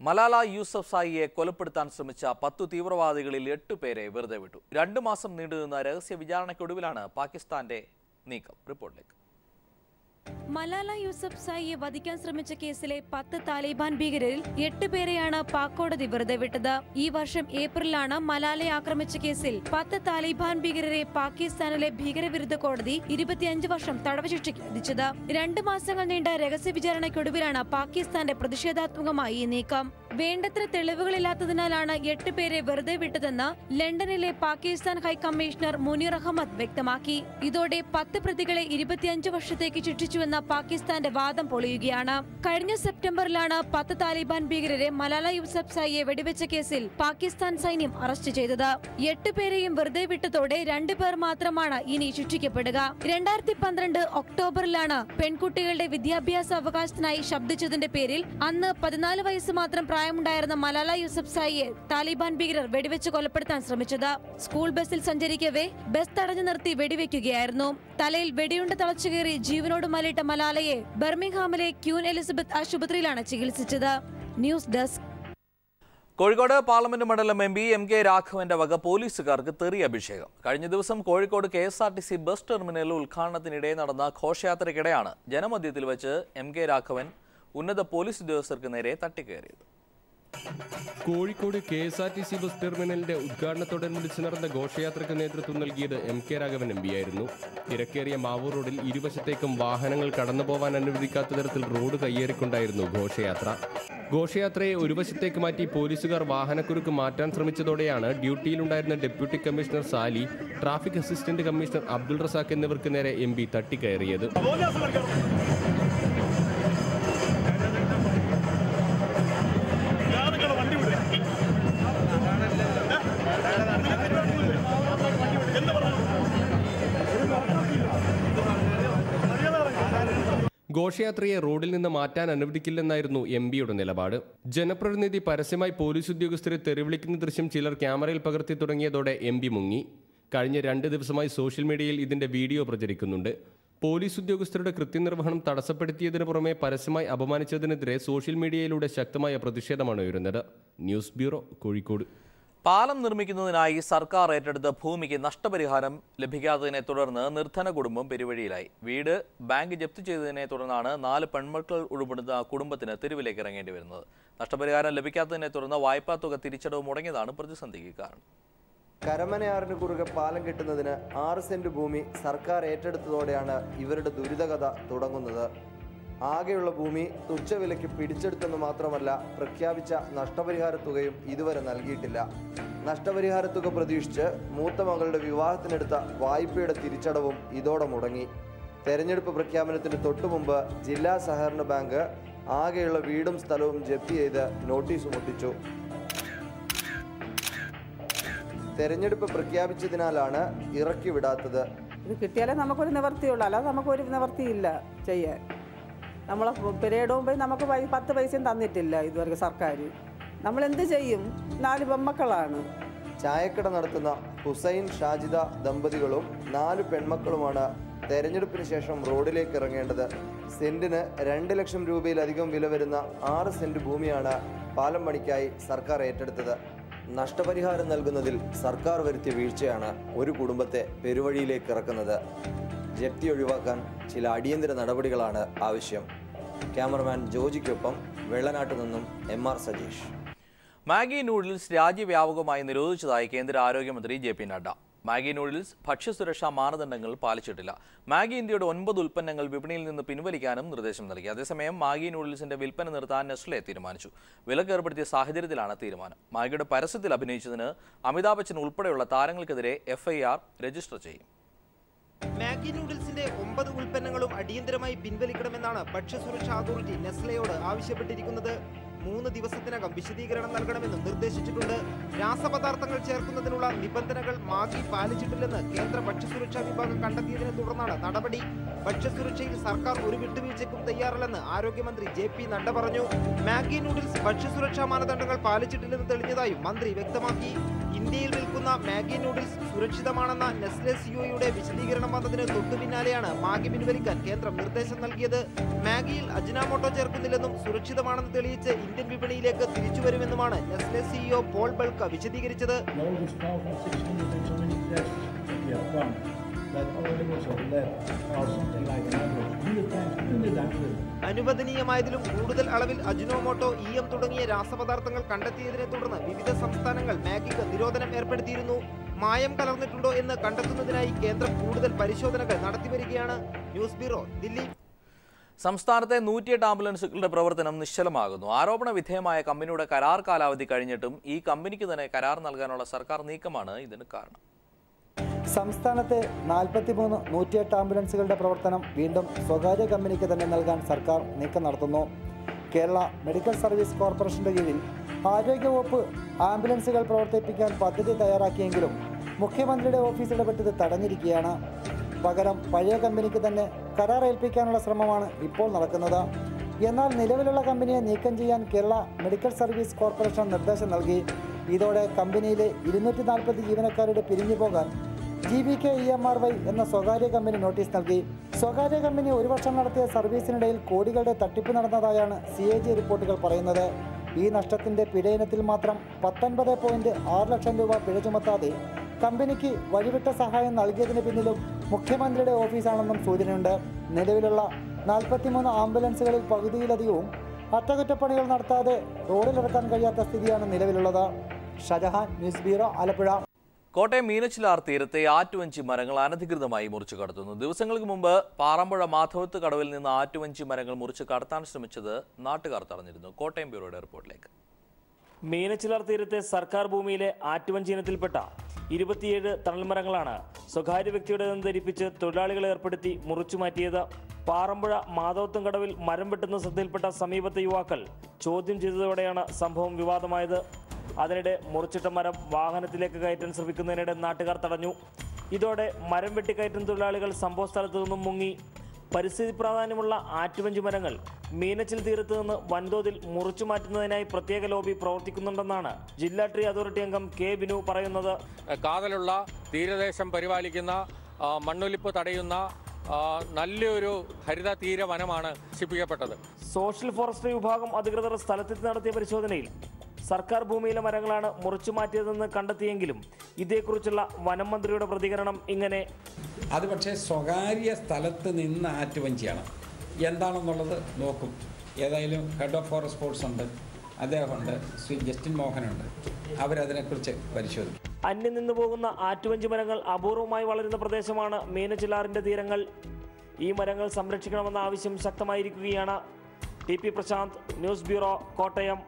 മലാല യൂസഫ്സായിയെ കൊലപ്പെടുത്താൻ ശ്രമിച്ച 10 തീവ്രവാദികളിൽ 8 പേരെ വെറുതെ വിട്ടു. 2 മാസം നീണ്ടുനിന്ന രഹസ്യ വിചാരണയ്ക്കൊടുവിലാണ് പാകിസ്ഥാന്റെ നീക്കം. റിപ്പോർട്ടിലേക്ക്. മലാല യൂസഫ്സായിയെ വധിക്കാൻ ശ്രമിച്ച കേസിലെ 10 താലിബാൻ ഭീകരരിൽ 8 പേരെയാണ് പാക് കോടതി വെറുതെ വിട്ടത്. ഈ വർഷം ഏപ്രിലാണ് മലാലയെ ആക്രമിച്ച കേസിൽ 10 താലിബാൻ ഭീകരരെ പാകിസ്ഥാനിലെ ഭീകരവിരുദ്ധ കോടതി 25 വർഷം തടവ് ശിക്ഷയ്ക്ക് വിധിച്ചത്. 2 മാസങ്ങൾ നീണ്ട രഹസ്യ വിചാരണയ്ക്കൊടുവിലാണ് പാകിസ്ഥാന്റെ പ്രതിഷേധാത്മകമായി ഈ നീക്കം. വേണ്ടത്ര തെളിവുകളില്ലാത്തതിനാലാണ് 8 പേരെ വെറുതെ വിട്ടതെന്ന് ലണ്ടനിലെ പാകിസ്ഥാൻ ഹൈക്കമ്മീഷണർ മുനീർ അഹമ്മദ് വ്യക്തമാക്കി. ഇതോടെ 10 പ്രതികളെ 25 വർഷത്തേക്ക് ശിക്ഷിച്ചുവെന്ന പാകിസ്ഥാന്റെ വാദം പൊളിയുകയാണ്. കഴിഞ്ഞ സെപ്റ്റംബറിലാണ് 10 താലിബാൻ ഭീകരരെ മലാല യൂസഫ്സായിയെ വെടിവെച്ച കേസിൽ പാകിസ്ഥാൻ സൈന്യം അറസ്റ്റ് ചെയ്തത്. 8 പേരെയും വെറുതെ വിട്ടതോടെ 2 പേർ മാത്രമാണ് ഇനി ശിക്ഷിക്കപ്പെടുക. 2012 ഒക്ടോബറിലാണ് പെൺകുട്ടികളുടെ വിദ്യാഭ്യാസ അവകാശത്തിനായി ശബ്ദിച്ചതിന്റെ പേരിൽ അന്ന് 14 വയസ്സ് മാത്രം പ്രായമുണ്ടായിരുന്ന മലാല യൂസഫ്സായിയെ താലിബാൻ ഭീകരർ വെടിവെച്ച് കൊലപ്പെടുത്താൻ ശ്രമിച്ചത്. സ്കൂൾ ബസ്സിൽ സഞ്ചരിക്കവേ ബസ് തടഞ്ഞു നിർത്തി വെടിവെക്കുകയായിരുന്നു. തലയിൽ വെടിയുണ്ട തളച്ചുകയറി ജീവനോട് മല്ലിട്ട മലാലയെ ബർമിംഗ്ഹാമിലെ ക്യൂൻ എലിസബത്ത് ആശുപത്രിയിലാണ് ചികിത്സിച്ചത്. News desk. കോഴിക്കോട് പാർലമെന്റ് മണ്ഡലം MP MK രാഘവന്റെ വക പോലീസുകാർക്ക് തെറി അഭിഷേകം. കഴിഞ്ഞ ദിവസം കോഴിക്കോട് KSRTC ബസ് ടെർമിനലിൽ ഉദ്ഘാടനത്തിനിടെ നടന്ന ഘോഷയാത്രയ്ക്കിടെയാണ് ജനമധ്യത്തിൽ വെച്ച് MK രാഘവൻ ഉന്നത പോലീസ് ഉദ്യോഗസ്ഥർക്ക് നേരെ തട്ടിക്കയറിയത്. കോഴിക്കോട് KSRTC ബസ് ടെർമിനലിന്റെ ഉദ്ഘാടനത്തോടനുബന്ധിച്ച് നടന്ന ഘോഷയാത്രയ്ക്ക് നേതൃത്വം നൽകിയത് MK രാഘവൻ MP ആയിരുന്നു. തിരക്കേറിയ മാവൂർ റോഡിൽ ഇരുവശത്തേക്കും വാഹനങ്ങൾ കടന്നുപോകാൻ അനുവദിക്കാത്ത തരത്തിൽ റോഡ് കയ്യേറിക്കൊണ്ടായിരുന്നു ഘോഷയാത്ര. ഘോഷയാത്രയെ ഒരു വശത്തേക്ക് മാറ്റി പോലീസുകാർ വാഹനക്കുരുക്ക് മാറ്റാൻ ശ്രമിച്ചതോടെയാണ് ഡ്യൂട്ടിയിലുണ്ടായിരുന്ന deputy commissioner Sali, traffic assistant commissioner Abdul Razak എന്നിവർക്ക് നേരെ MP തട്ടിക്കയറിയത്. ഘോഷയാത്രയെ റോഡിൽ നിന്ന് മാറ്റാൻ അനുവദിക്കില്ലെന്നായിരുന്നു MPയുടെ നിലപാട്. ജനപ്രതിനിധി പരസ്യമായി പോലീസ് ഉദ്യോഗസ്ഥരെ തെറിവിളിക്കുന്ന ദൃശ്യം ചിലർ ക്യാമറയിൽ പകർത്തി തുടങ്ങിയതോടെ MP മുങ്ങി. കഴിഞ്ഞ 2 ദിവസമായി സോഷ്യൽ മീഡിയയിൽ ഇതിന്റെ വീഡിയോ പ്രചരിക്കുന്നുണ്ട്. പോലീസ് ഉദ്യോഗസ്ഥരുടെ കൃത്യനിർവഹണം തടസ്സപ്പെടുത്തിയതിനു പുറമെ പരസ്യമായി അപമാനിച്ചതിനെതിരെ സോഷ്യൽ മീഡിയയിലൂടെ ശക്തമായ പ്രതിഷേധമാണ് ഉയരുന്നത്. News bureau, Kozhikode. പാലം നിർമ്മിക്കുന്നതിനായി സർക്കാർ ഏറ്റെടുത്ത ഭൂമിക്ക് നഷ്ടപരിഹാരം ലഭിക്കാത്തതിനെ തുടർന്ന് നിർധന കുടുംബം പെരുവഴിയിലായി. വീട് ബാങ്ക് ജപ്തി ചെയ്തതിനെ തുടർന്നാണ് 4 പെൺമക്കൾ ഉൾപ്പെടുന്ന കുടുംബത്തിന് തെരുവിലേക്ക് ഇറങ്ങേണ്ടി വരുന്നത്. നഷ്ടപരിഹാരം ലഭിക്കാത്തതിനെ തുടർന്ന് വായ്പാ തുക തിരിച്ചടവ് മുടങ്ങിയതാണ് പ്രതിസന്ധിക്ക് കാരണം. കരമനയാറിന് കുറുകെ പാലം കെട്ടുന്നതിന് 6 സെന്റ് ഭൂമി സർക്കാർ ഏറ്റെടുത്തതോടെയാണ് ഇവരുടെ ദുരിതകഥ തുടങ്ങുന്നത്. ആകെയുള്ള ഭൂമി തുച്ഛവിലയ്ക്ക് പിടിച്ചെടുത്തെന്ന് മാത്രമല്ല, പ്രഖ്യാപിച്ച നഷ്ടപരിഹാര തുകയും ഇതുവരെ നൽകിയിട്ടില്ല. നഷ്ടപരിഹാര തുക പ്രതീക്ഷിച്ച് മൂത്ത മകളുടെ വിവാഹത്തിനെടുത്ത വായ്പയുടെ തിരിച്ചടവും ഇതോടെ മുടങ്ങി. തെരഞ്ഞെടുപ്പ് പ്രഖ്യാപനത്തിന് തൊട്ടുമുമ്പ് ജില്ലാ സഹകരണ ബാങ്ക് ആകെയുള്ള വീടും സ്ഥലവും ജപ്തി ചെയ്ത് നോട്ടീസ് ഒട്ടിച്ചു. തെരഞ്ഞെടുപ്പ് പ്രഖ്യാപിച്ചതിനാലാണ് ഇറക്കി വിടാത്തത്. ഇത് കിട്ടിയാലേ നമുക്കൊരു നിവർത്തിയുള്ളൂ, അല്ലാതെ നമുക്കൊരു നിവർത്തിയില്ല ചെയ്യാൻ. നമ്മളെ പെരേഡും പോയി നമുക്ക് 10 പൈസയും തന്നിട്ടില്ല ഇതുവരെ സർക്കാർ. നമ്മളെന്ത് ചെയ്യും? 4 പെൺമക്കളാണ്. ചായക്കട നടത്തുന്ന ഹുസൈൻ ഷാജിദ ദമ്പതികളും 4 പെൺമക്കളുമാണ് തെരഞ്ഞെടുപ്പിന് ശേഷം റോഡിലേക്ക് ഇറങ്ങേണ്ടത്. സെന്റിന് 2 ലക്ഷം രൂപയിലധികം വില വരുന്ന 6 സെന്റ് ഭൂമിയാണ് പാലം പണിക്കായി സർക്കാർ ഏറ്റെടുത്തത്. നഷ്ടപരിഹാരം നൽകുന്നതിൽ സർക്കാർ വരുത്തിയ വീഴ്ചയാണ് ഒരു കുടുംബത്തെ പെരുവഴിയിലേക്ക് ഇറക്കുന്നത്. ജപ്തി ഒഴിവാക്കാൻ ചില അടിയന്തര നടപടികളാണ് ആവശ്യം. ക്യാമറമാൻ ജോജിക്കൊപ്പം വെള്ളനാട്ടിൽ നിന്നും MR സജീഷ്. മാഗി നൂഡിൽസ് രാജ്യവ്യാപകമായി നിരോധിച്ചതായി കേന്ദ്ര ആരോഗ്യമന്ത്രി JP നഡ്ഡ. മാഗി നൂഡിൽസ് ഭക്ഷ്യസുരക്ഷാ മാനദണ്ഡങ്ങൾ പാലിച്ചിട്ടില്ല. മാഗി ഇന്ത്യയുടെ 9 ഉൽപ്പന്നങ്ങൾ വിപണിയിൽ നിന്ന് പിൻവലിക്കാനും നിർദ്ദേശം നൽകി. അതേസമയം മാഗി നൂഡിൽസിന്റെ വിൽപ്പന നിർത്താൻ നെസ്ലെ തീരുമാനിച്ചു. വിലക്ക് ഏർപ്പെടുത്തിയ സാഹചര്യത്തിലാണ് തീരുമാനം. മാഗിയുടെ പരസ്യത്തിൽ അഭിനയിച്ചതിന് അമിതാഭ് ബച്ചൻ ഉൾപ്പെടെയുള്ള താരങ്ങൾക്കെതിരെ FIR രജിസ്റ്റർ ചെയ്യും. മാഗി നൂഡിൽസിന്റെ 9 ഉൽപ്പന്നങ്ങളും അടിയന്തരമായി പിൻവലിക്കണമെന്നാണ് ഭക്ഷ്യസുരക്ഷാ അതോറിറ്റി നെസ്ലയോട് ആവശ്യപ്പെട്ടിരിക്കുന്നത്. 3 ദിവസത്തിനകം വിശദീകരണം നൽകണമെന്നും നിർദ്ദേശിച്ചിട്ടുണ്ട്. രാസപദാർത്ഥങ്ങൾ ചേർക്കുന്നതിനുള്ള നിബന്ധനകൾ മാഗി പാലിച്ചിട്ടില്ലെന്ന് കേന്ദ്ര ഭക്ഷ്യസുരക്ഷാ വിഭാഗം കണ്ടെത്തിയതിനെ തുടർന്നാണ് നടപടി. ഭക്ഷ്യസുരക്ഷയിൽ സർക്കാർ ഒരു വിട്ടുവീഴ്ചയ്ക്കും തയ്യാറല്ലെന്ന് ആരോഗ്യമന്ത്രി JP നഡ്ഡ പറഞ്ഞു. മാഗി നൂഡിൽസ് ഭക്ഷ്യസുരക്ഷാ മാനദണ്ഡങ്ങൾ പാലിച്ചിട്ടില്ലെന്ന് തെളിഞ്ഞതായും മന്ത്രി വ്യക്തമാക്കി. ഇന്ത്യയിൽ വിൽക്കുന്ന മാഗി നൂഡിൽസ് സുരക്ഷിതമാണെന്ന നെസ്ലെ സിഒയുടെ വിശദീകരണം വന്നതിന് തൊട്ടു പിന്നാലെയാണ് മാഗി പിൻവലിക്കാൻ കേന്ദ്രം നിർദ്ദേശം നൽകിയത്. മാഗിയിൽ അജിനാമോട്ടോ ചേർക്കുന്നില്ലെന്നും സുരക്ഷിതമാണെന്ന് തെളിയിച്ച് ഇന്ത്യൻ വിപണിയിലേക്ക് തിരിച്ചുവരുമെന്നുമാണ് നെസ്ലെ സിഇഒ പോൾ ബൾക്ക വിശദീകരിച്ചത്. അനുവദനീയമായതിലും കൂടുതൽ അളവിൽ അജിനോമോട്ടോ, EM തുടങ്ങിയ രാസപദാർത്ഥങ്ങൾ കണ്ടെത്തിയതിനെ തുടർന്ന് വിവിധ സംസ്ഥാനങ്ങൾ മാഗിക്ക് നിരോധനം ഏർപ്പെടുത്തിയിരുന്നു. മായം കലർന്നിട്ടുണ്ടോ എന്ന് കണ്ടെത്തുന്നതിനായി കേന്ദ്രം കൂടുതൽ പരിശോധനകൾ നടത്തിവരികയാണ്. News bureau, Delhi. സംസ്ഥാനത്തെ 108 ആംബുലൻസുകളുടെ പ്രവർത്തനം നിശ്ചലമാകുന്നു. ആരോപണ വിധേയമായ കമ്പനിയുടെ കരാർ കാലാവധി കഴിഞ്ഞിട്ടും ഈ കമ്പനിക്ക് തന്നെ കരാർ നൽകാനുള്ള സർക്കാർ നീക്കമാണ് ഇതിന് കാരണം. സംസ്ഥാനത്തെ 43 108 ആംബുലൻസുകളുടെ പ്രവർത്തനം വീണ്ടും സ്വകാര്യ കമ്പനിക്ക് തന്നെ നൽകാൻ സർക്കാർ നീക്കം നടത്തുന്നു. കേരള മെഡിക്കൽ സർവീസ് കോർപ്പറേഷന്റെ കീഴിൽ ആരോഗ്യവകുപ്പ് ആംബുലൻസുകൾ പ്രവർത്തിപ്പിക്കാൻ പദ്ധതി തയ്യാറാക്കിയെങ്കിലും മുഖ്യമന്ത്രിയുടെ ഓഫീസ് ഇടപെട്ടത് തടഞ്ഞിരിക്കുകയാണ്. പകരം പഴയ കമ്പനിക്ക് തന്നെ കരാർ ഏൽപ്പിക്കാനുള്ള ശ്രമമാണ് ഇപ്പോൾ നടക്കുന്നത്. എന്നാൽ നിലവിലുള്ള കമ്പനിയെ നീക്കം ചെയ്യാൻ കേരള മെഡിക്കൽ സർവീസ് കോർപ്പറേഷൻ നിർദ്ദേശം നൽകി. ഇതോടെ കമ്പനിയിലെ 240 ജീവനക്കാരുടെ പിരിഞ്ഞു പോകാൻ GBK EMRY എന്ന സ്വകാര്യ കമ്പനി നോട്ടീസ് നൽകി. സ്വകാര്യ കമ്പനി 1 വർഷം നടത്തിയ സർവീസിനിടയിൽ കോടികളുടെ തട്ടിപ്പ് നടന്നതായാണ് CAG റിപ്പോർട്ടുകൾ പറയുന്നത്. ഈ നഷ്ടത്തിന്റെ പിഴ ഇനത്തിൽ മാത്രം 19.6 ലക്ഷം രൂപ പിഴ ചുമത്താതെ കമ്പനിക്ക് വഴിവിട്ട സഹായം നൽകിയതിന് പിന്നിലും മുഖ്യമന്ത്രിയുടെ ഓഫീസാണെന്നും സൂചനയുണ്ട്. നിലവിലുള്ള 43 ആംബുലൻസുകളിൽ പകുതിയിലധികവും അറ്റകുറ്റപ്പണികൾ നടത്താതെ റോഡിലിറക്കാൻ കഴിയാത്ത സ്ഥിതിയാണ് നിലവിലുള്ളത്. Shajahan, news bureau, Alappuzha. കോട്ടയം മീനച്ചിലാർ തീരത്തെ ആറ്റുവഞ്ചി മരങ്ങൾ അനധികൃതമായി മുറിച്ചു കടത്തുന്നു. ദിവസങ്ങൾക്ക് മുമ്പ് പാറമ്പുഴ മാധവത്ത് കടവിൽ നിന്ന് ആറ്റുവഞ്ചി മരങ്ങൾ മുറിച്ച് കടത്താൻ ശ്രമിച്ചത് നാട്ടുകാർ തടഞ്ഞിരുന്നു. കോട്ടയം ബ്യൂറോയുടെ റിപ്പോർട്ടിലേക്ക്. മീനച്ചിലാർ തീരത്തെ സർക്കാർ ഭൂമിയിലെ ആറ്റുവഞ്ചി ഇനത്തിൽപ്പെട്ട 27 തണൽമരങ്ങളാണ് സ്വകാര്യ വ്യക്തിയുടേതെന്ന് ധരിപ്പിച്ച് തൊഴിലാളികളെ ഏർപ്പെടുത്തി മുറിച്ചു മാറ്റിയത്. പാറമ്പുഴ മാധവത്തും കടവിൽ മരം വെട്ടുന്ന ശ്രദ്ധയിൽപ്പെട്ട സമീപത്തെ യുവാക്കൾ ചോദ്യം ചെയ്തതോടെയാണ് സംഭവം വിവാദമായത്. അതിനിടെ മുറിച്ചിട്ട മരം വാഹനത്തിലേക്ക് കയറ്റാൻ ശ്രമിക്കുന്നതിനിടെ നാട്ടുകാർ തടഞ്ഞു. ഇതോടെ മരം വെട്ടിക്കയറ്റുന്ന തൊഴിലാളികൾ സംഭവ സ്ഥലത്തു നിന്നും മുങ്ങി. പരിസ്ഥിതി പ്രാധാന്യമുള്ള ആറ്റുവഞ്ചി മരങ്ങൾ മീനച്ചിൽ തീരത്ത് നിന്ന് വൻതോതിൽ മുറിച്ചു മാറ്റുന്നതിനായി പ്രത്യേക ലോബി പ്രവർത്തിക്കുന്നുണ്ടെന്നാണ് ജില്ലാ ട്രീ അതോറിറ്റി അംഗം K. ബിനു പറയുന്നത്. കാതലുള്ള തീരദേശം പരിപാലിക്കുന്ന, മണ്ണൊലിപ്പ് തടയുന്ന നല്ലൊരു ഹരിത തീരവനമാണ് നശിപ്പിക്കപ്പെട്ടത്. സോഷ്യൽ ഫോറസ്ട്രി വിഭാഗം അധികൃതർ സ്ഥലത്തെത്തി നടത്തിയ പരിശോധനയിൽ സർക്കാർ ഭൂമിയിലെ മരങ്ങളാണ് മുറിച്ചു മാറ്റിയതെന്ന് കണ്ടെത്തിയെങ്കിലും ഇതേക്കുറിച്ചുള്ള വനം മന്ത്രിയുടെ പ്രതികരണം ഇങ്ങനെ. അത് പക്ഷേ സ്വകാര്യ സ്ഥലത്ത് നിന്ന് ആറ്റുവഞ്ചിയാണ്, എന്താണെന്നുള്ളത് നോക്കും. ഏതായാലും ഹെഡ് ഓഫ് ഫോറസ്റ്റ് സ്പോർട്സ് ഉണ്ട്, അദ്ദേഹമുണ്ട്, ശ്രീ ജസ്റ്റിൻ മോഹനുണ്ട്, അവരതിനെക്കുറിച്ച് പരിശോധിക്കും. അന്യം നിന്നു പോകുന്ന ആറ്റുവഞ്ചി മരങ്ങൾ അപൂർവമായി വളരുന്ന പ്രദേശമാണ് മീനച്ചിലാറിന്റെ തീരങ്ങൾ. ഈ മരങ്ങൾ സംരക്ഷിക്കണമെന്ന ആവശ്യം ശക്തമായിരിക്കുകയാണ്. TP Prasanth, news bureau, Kottayam.